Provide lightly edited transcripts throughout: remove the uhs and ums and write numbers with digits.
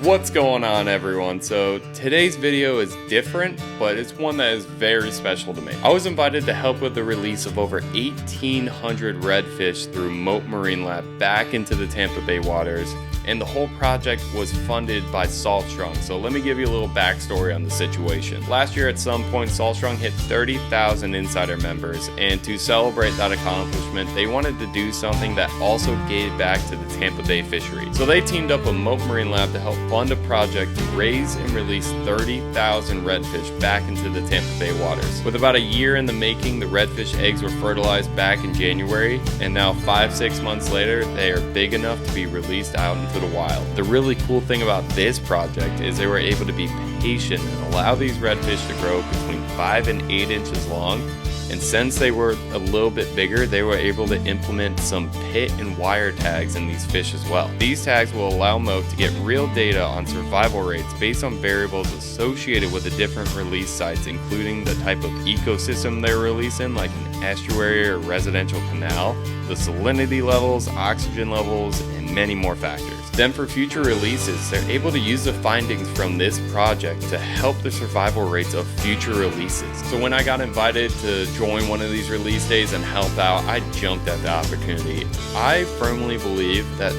What's going on, everyone? So today's video is different, but it's one that is very special to me. I was invited to help with the release of over 1,800 redfish through Mote Marine Lab back into the Tampa Bay waters, and the whole project was funded by Saltstrong. So let me give you a little backstory on the situation. Last year at some point, Saltstrong hit 30,000 insider members, and to celebrate that accomplishment, they wanted to do something that also gave back to the Tampa Bay fishery. So they teamed up with Mote Marine Lab to help fund a project to raise and release 30,000 redfish back into the Tampa Bay waters. With about a year in the making, the redfish eggs were fertilized back in January, and now 5-6 months later, they are big enough to be released out into the wild. The really cool thing about this project is they were able to be patient and allow these redfish to grow between 5 and 8 inches long. And since they were a little bit bigger, they were able to implement some pit and wire tags in these fish as well. These tags will allow Mote to get real data on survival rates based on variables associated with the different release sites, including the type of ecosystem they're releasing, like an estuary or residential canal, the salinity levels, oxygen levels, and many more factors. Then for future releases, they're able to use the findings from this project to help the survival rates of future releases. So when I got invited to join one of these release days and help out, I jumped at the opportunity. I firmly believe that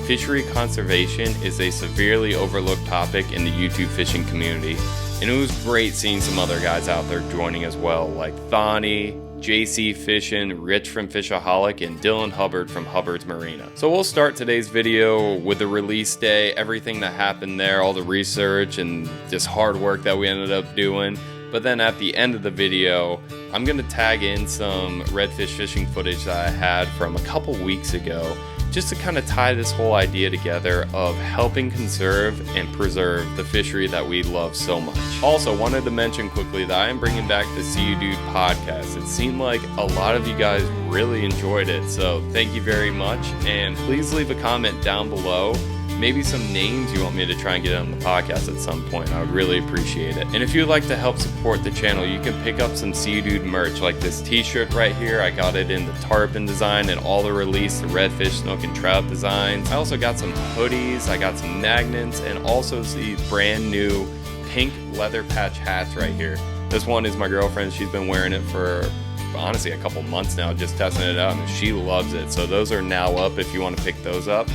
fishery conservation is a severely overlooked topic in the YouTube fishing community, and it was great seeing some other guys out there joining as well, like Thani, JC Fishing, Rich from Fishaholic, and Dylan Hubbard from Hubbard's Marina. So we'll start today's video with the release day, everything that happened there, all the research and just hard work that we ended up doing. But then at the end of the video, I'm gonna tag in some redfish fishing footage that I had from a couple weeks ago, just to kind of tie this whole idea together of helping conserve and preserve the fishery that we love so much. Also, wanted to mention quickly that I am bringing back the See You Dude podcast. It seemed like a lot of you guys really enjoyed it, so thank you very much. And please leave a comment down below. Maybe some names you want me to try and get on the podcast at some point. I would really appreciate it. And if you'd like to help support the channel, you can pick up some See You Dude merch, like this t-shirt right here. I got it in the tarpon design and all the release, the redfish, snook, and trout designs. I also got some hoodies, I got some magnets, and also these brand new pink leather patch hats right here. This one is my girlfriend. She's been wearing it for honestly a couple months now, just testing it out, and she loves it. So those are now up if you want to pick those up.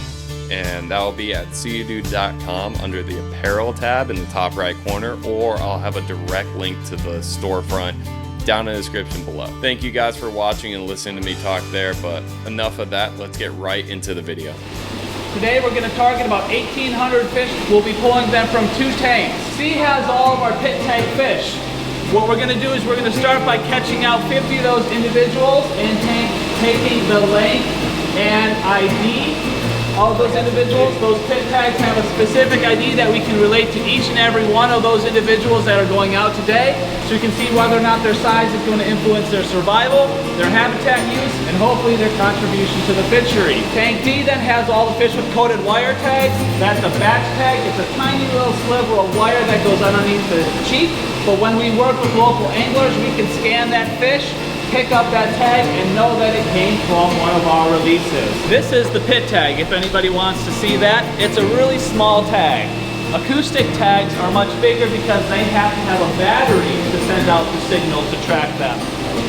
And that will be at seeyoudude.com under the apparel tab in the top right corner, or I'll have a direct link to the storefront down in the description below. Thank you guys for watching and listening to me talk there, but enough of that, let's get right into the video. Today we're going to target about 1,800 fish. We'll be pulling them from 2 tanks. C has all of our pit tank fish. What we're going to do is we're going to start by catching out 50 of those individuals and taking the length and ID of those individuals. Those pit tags have a specific ID that we can relate to each and every one of those individuals that are going out today, so we can see whether or not their size is going to influence their survival, their habitat use, and hopefully their contribution to the fishery. Tank D then has all the fish with coated wire tags. That's a batch tag. It's a tiny little sliver of wire that goes underneath the cheek, but when we work with local anglers, we can scan that fish, pick up that tag, and know that it came from one of our releases. This is the pit tag, if anybody wants to see that. It's a really small tag. Acoustic tags are much bigger because they have to have a battery to send out the signal to track them.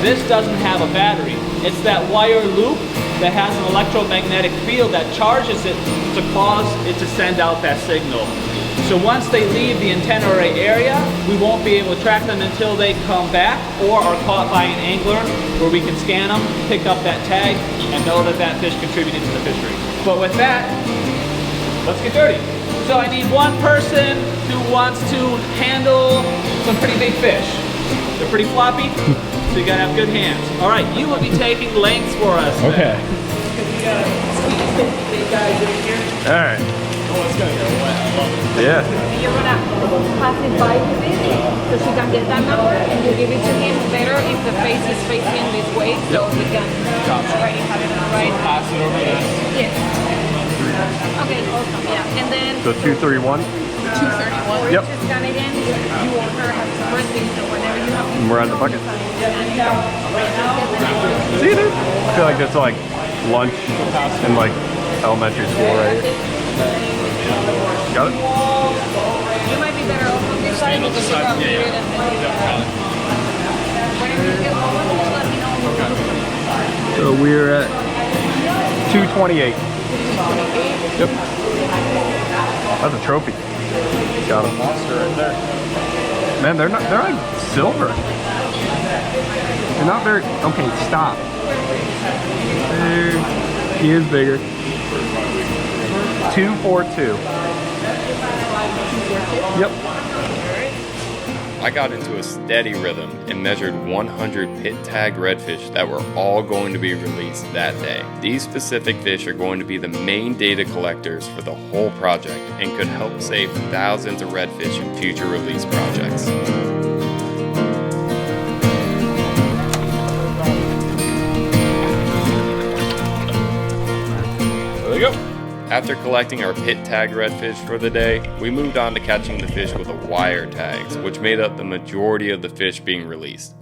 This doesn't have a battery. It's that wire loop that has an electromagnetic field that charges it to cause it to send out that signal. So once they leave the antenna array area, we won't be able to track them until they come back or are caught by an angler, where we can scan them, pick up that tag, and know that that fish contributed to the fishery. But with that, let's get dirty. So I need one person who wants to handle some pretty big fish. They're pretty floppy, so you gotta have good hands. All right, you will be taking lengths for us. Okay. You gotta squeeze the big guys in here. All right. Oh, it's gonna go wet. I love it. Yeah. You're gonna pass it by with it, so she can get that number, and you give it to him better if the face is facing this way, so we can already have it right. Pass it over there. Yes. Okay, awesome. Yeah, and then So 231. 231. Yep. Just scan again. You order as printing, so whenever you have. We're at the bucket. See, dude? I feel like that's like lunch in like elementary school, right? Got it? You might be better off on this side because you got weird and whenever you get home, just let me know. So we're at 228. Yep. That's a trophy. Got him. Monster right there. Man, they're like silver. They're not very, okay, stop. There, he is bigger. 242. Yep. I got into a steady rhythm and measured 100 pit tagged redfish that were all going to be released that day. These specific fish are going to be the main data collectors for the whole project and could help save thousands of redfish in future release projects. There we go. After collecting our pit tag redfish for the day, we moved on to catching the fish with the wire tags, which made up the majority of the fish being released.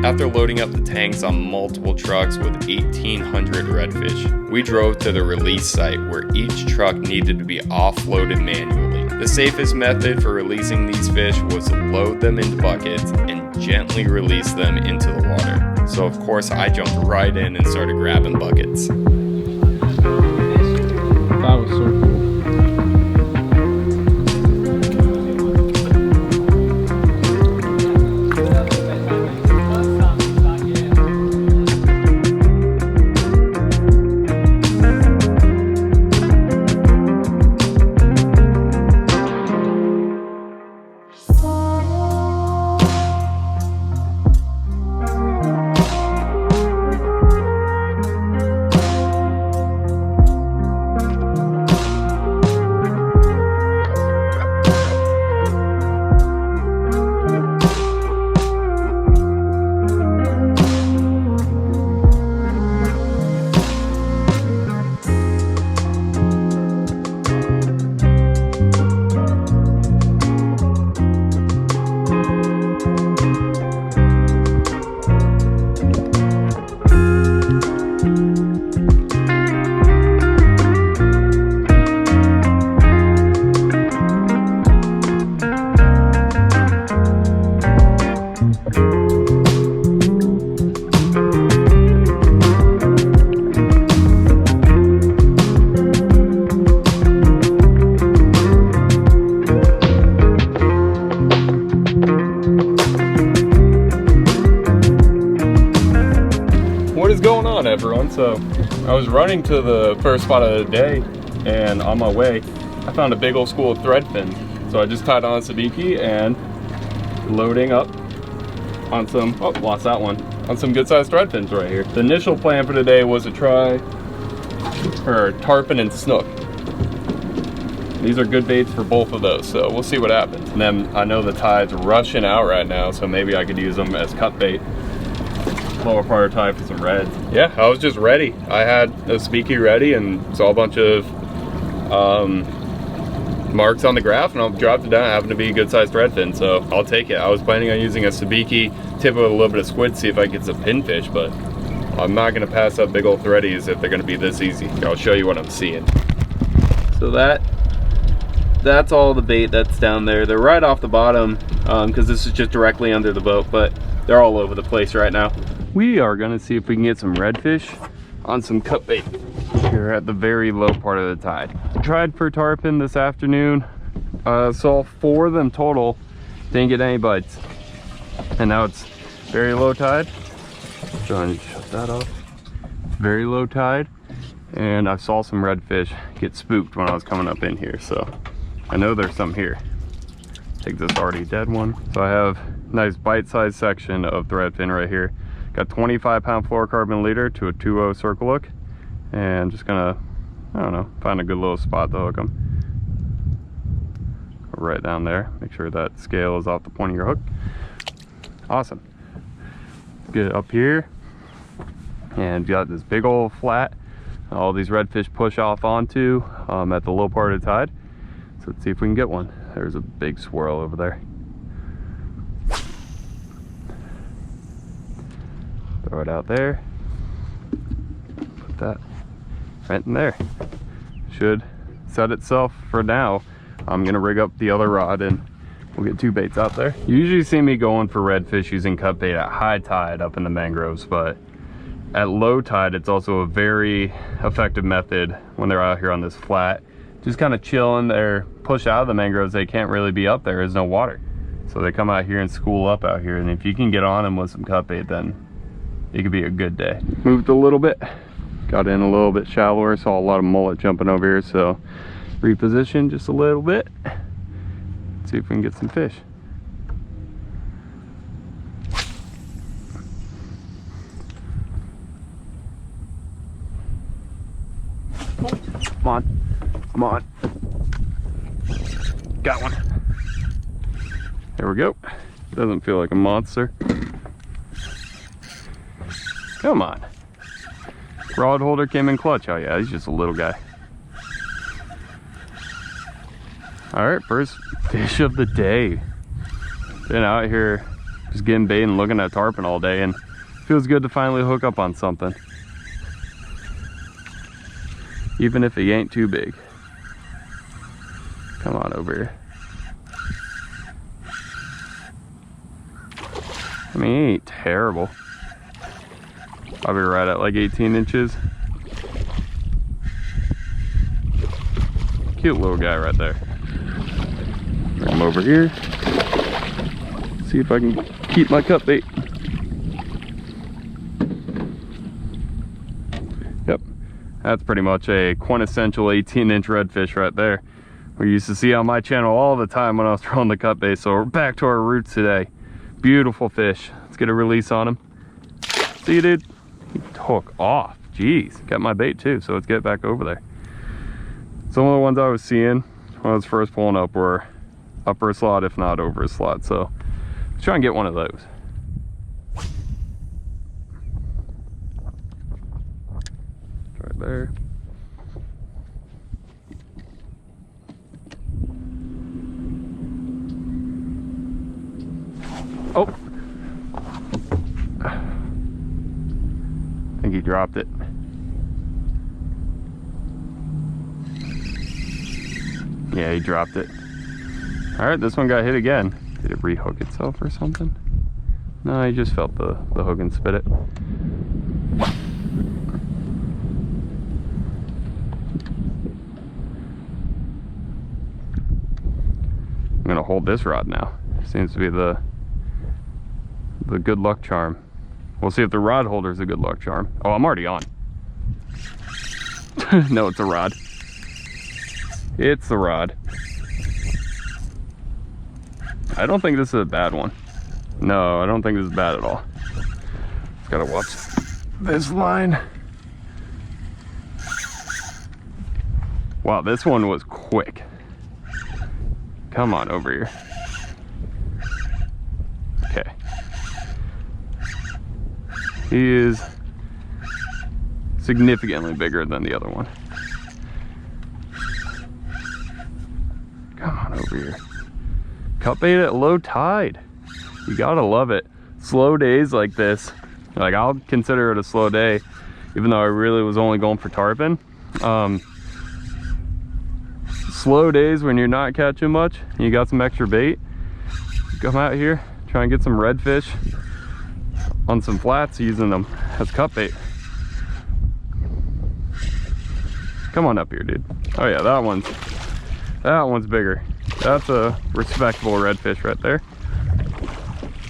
After loading up the tanks on multiple trucks with 1,800 redfish, we drove to the release site where each truck needed to be offloaded manually. The safest method for releasing these fish was to load them into buckets and gently release them into the water. So of course I jumped right in and started grabbing buckets. That was so cool. Everyone, so I was running to the first spot of the day, and on my way I found a big old school of threadfin, so I just tied on a sabiki and loading up on some, oh, lost that one, on some good sized threadfins right here. The initial plan for today was to try for tarpon and snook. These are good baits for both of those, so we'll see what happens. And then I know the tide's rushing out right now, so maybe I could use them as cut bait. Lower part of tide for some reds. Yeah, I was just ready. I had a sabiki ready and saw a bunch of marks on the graph, and I'll drop it down. It happened to be a good sized threadfin, so I'll take it. I was planning on using a sabiki, tip with a little bit of squid, see if I get some pinfish, but I'm not gonna pass up big old threadies if they're gonna be this easy. I'll show you what I'm seeing. So that's all the bait that's down there. They're right off the bottom because this is just directly under the boat, but they're all over the place right now. We are gonna see if we can get some redfish on some cut bait here at the very low part of the tide. I tried for tarpon this afternoon, saw 4 of them total, didn't get any bites. And now it's very low tide. Trying to shut that off. Very low tide, and I saw some redfish get spooked when I was coming up in here, so I know there's some here. I think this already dead one. So I have a nice bite-sized section of threadfin right here. Got 25-pound fluorocarbon leader to a 2-0 circle hook, and just gonna, I don't know, find a good little spot to hook them. Right down there. Make sure that scale is off the point of your hook. Awesome. Get it up here, and got this big old flat all these redfish push off onto at the low part of the tide. So let's see if we can get one. There's a big swirl over there. Throw it out there. Put that right in there. Should set itself for now. I'm gonna rig up the other rod and we'll get 2 baits out there. You usually see me going for redfish using cut bait at high tide up in the mangroves, but at low tide it's also a very effective method when they're out here on this flat. Just kind of chilling. They're pushed out of the mangroves. They can't really be up there. There's no water. So they come out here and school up out here. And if you can get on them with some cut bait, then it could be a good day. Moved a little bit. Got in a little bit shallower. Saw a lot of mullet jumping over here. So reposition just a little bit. See if we can get some fish. Come on. Come on. Got one. There we go. Doesn't feel like a monster. Come on. Rod holder came in clutch. Oh yeah, he's just a little guy. Alright, first fish of the day. Been out here just getting bait and looking at tarpon all day, and feels good to finally hook up on something. Even if he ain't too big. Come on over here. I mean, he ain't terrible. Probably right at like 18 inches. Cute little guy right there. Bring him over here. See if I can keep my cut bait. Yep, that's pretty much a quintessential 18-inch redfish right there. We used to see on my channel all the time when I was throwing the cut bait. So we're back to our roots today. Beautiful fish. Let's get a release on him. See you, dude. He took off. Jeez, got my bait too, so let's get back over there. Some of the ones I was seeing when I was first pulling up were upper slot, if not over a slot. So let's try and get one of those. Right there. Oh, I think he dropped it. Yeah, he dropped it. All right, this one got hit again. Did it rehook itself or something? No, he just felt the hook and spit it. I'm gonna hold this rod now. Seems to be the good luck charm. We'll see if the rod holder is a good luck charm. Oh, I'm already on. No, it's a rod. It's the rod. I don't think this is a bad one. No, I don't think this is bad at all. Just gotta watch this line. Wow, this one was quick. Come on over here. Okay. He is significantly bigger than the other one. Come on over here. Cut bait at low tide. You gotta love it. Slow days like this, like I'll consider it a slow day, even though I really was only going for tarpon. Slow days when you're not catching much, and you got some extra bait, come out here, try and get some redfish on some flats using them as cut bait. Come on up here, dude. Oh yeah, that one's bigger. That's a respectable redfish right there.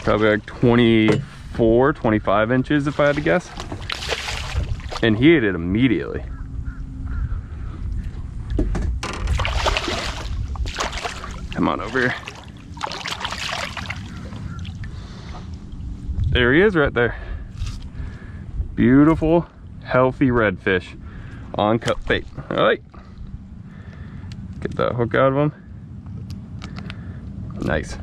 Probably like 24, 25 inches if I had to guess. And he ate it immediately. Come on over here. There he is right there. Beautiful, healthy redfish on cut bait. All right. Get that hook out of him. Nice.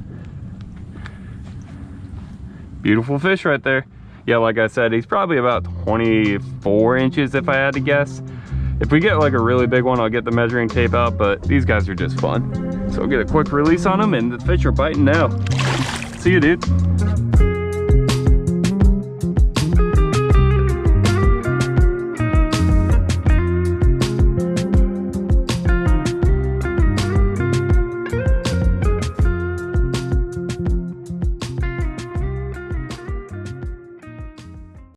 Beautiful fish right there. Yeah, like I said, he's probably about 24 inches if I had to guess. If we get like a really big one, I'll get the measuring tape out, but these guys are just fun. So I'll get a quick release on them and the fish are biting now. See you, dude.